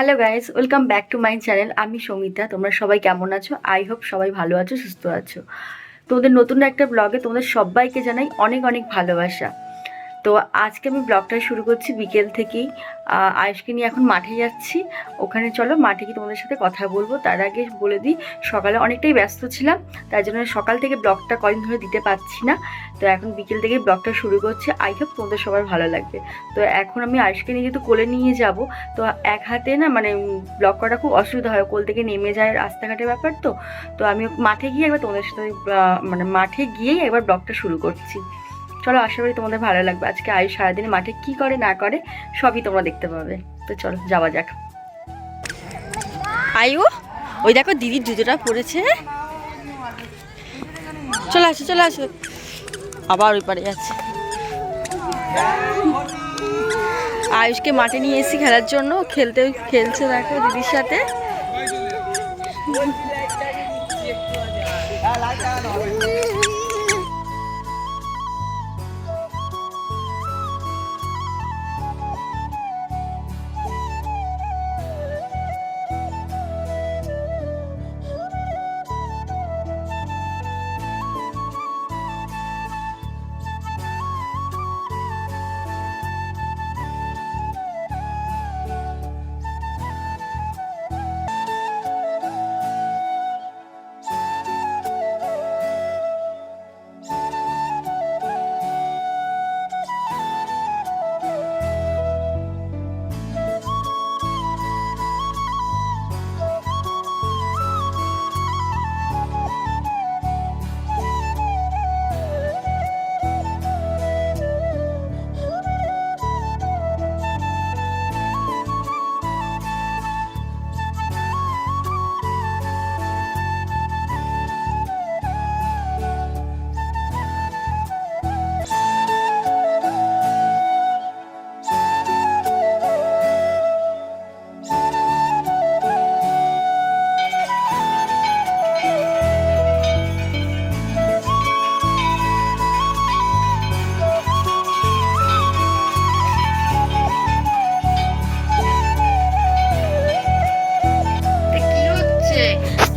Hello guys, welcome back to my channel. আমি সৌমিতা। তোমরা সবাই কেমন আছো? আই হোপ সবাই ভালো আছো, সুস্থ আছো। তোমাদের নতুন একটা ব্লগে তোমাদের সবাইকে জানাই অনেক অনেক ভালোবাসা। তো আজকে আমি ব্লগটা শুরু করছি বিকেল থেকেই। আয়ুষকে নিয়ে এখন মাঠে যাচ্ছি। ওখানে চলো মাঠে গিয়ে তোমাদের সাথে কথা বলবো। তার আগে বলে দিই, সকালে অনেকটাই ব্যস্ত ছিলাম, তাই জন্য সকাল থেকে ব্লগটা কদিন ধরে দিতে পারছি না। তো এখন বিকেল থেকে ব্লগটা শুরু করছি। আই হোপ তোমাদের সবার ভালো লাগবে। তো এখন আমি আয়ুষকে নিয়ে যেহেতু কোলে নিয়ে যাব, তো এক হাতে না মানে ব্লগ করাটা খুব অসুবিধা হয়, কোল থেকে নেমে যায়, রাস্তাঘাটের ব্যাপার। তো তো আমি মাঠে গিয়ে একবার তোমাদের সাথে মানে মাঠে গিয়েই একবার ব্লগটা শুরু করছি। চলো, আশা করি তোমাদের ভালো লাগবে। আজকে আয়ুষ সারাদিন মাঠে কি করে না করে সবই তোমরা দেখতে পাবে। তো চলো যাওয়া যাক। আয়ু, ওই দেখো দিদির জুতোটা পড়েছে। চলে আসো চলে আসো। আবার ওই পারে যাচ্ছে। আয়ুষকে মাঠে নিয়ে এসেছি খেলার জন্য। খেলছে দেখো দিদির সাথে।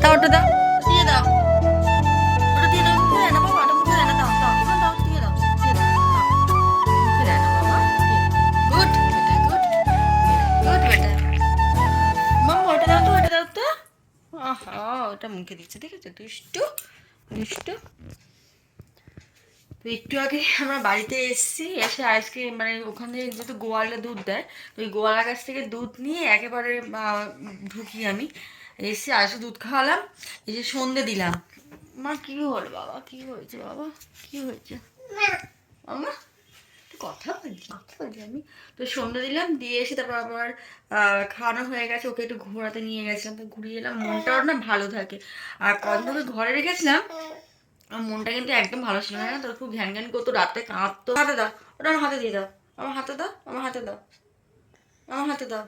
দাও ওটা দাও, দিয়ে দাও, ওটা দিয়ে দাও। মুখে দেয় না বাবা, ওটা মুখে দেয় না। দাও দাও দাও দাও, দিয়ে দাও দিয়ে দাও। দাও, মুখে দেয় না বাবা, দিয়ে দাও। গুড বেটা, গুড গুড বেটা। মাম্মা ওটা দাও তো, ওটা দাও তো। আহা, ওটা মুখে দিচ্ছে, দেখেছো? দুষ্টু দুষ্টু। তো একটু আগে আমরা বাড়িতে এসেছি, এসে আজকে মানে ওখানে যেহেতু গোয়ালে দুধ দেয়, তো ওই গোয়ালা গাছ থেকে দুধ নিয়ে একেবারে ঢুকি আমি এসে আসে দুধ খাওয়ালাম। এই যে সন্ধে দিলাম। মা কি হল বাবা, কি হয়েছে বাবা, কি হয়েছে মামা? কথা বলছি আমি। তো সন্ধ্যে দিলাম, দিয়ে এসে তারপর আবার খাওয়ানো হয়ে গেছে। ওকে একটু ঘোরাতে নিয়ে গেছিলাম, তো ঘুরিয়ে এলাম। মনটাও না ভালো থাকে। আর কদিন ধরে ঘরে রেখেছিলাম, আমার মনটা কিন্তু একদম ভালো ছিল না। তো খুব ঘ্যান ঘ্যান করতো, রাতে কাঁদতো। হাতে দাও, ওটা আমার হাতে দিয়ে দাও, আমার হাতে দাও, আমার হাতে দাও, আমার হাতে দাও।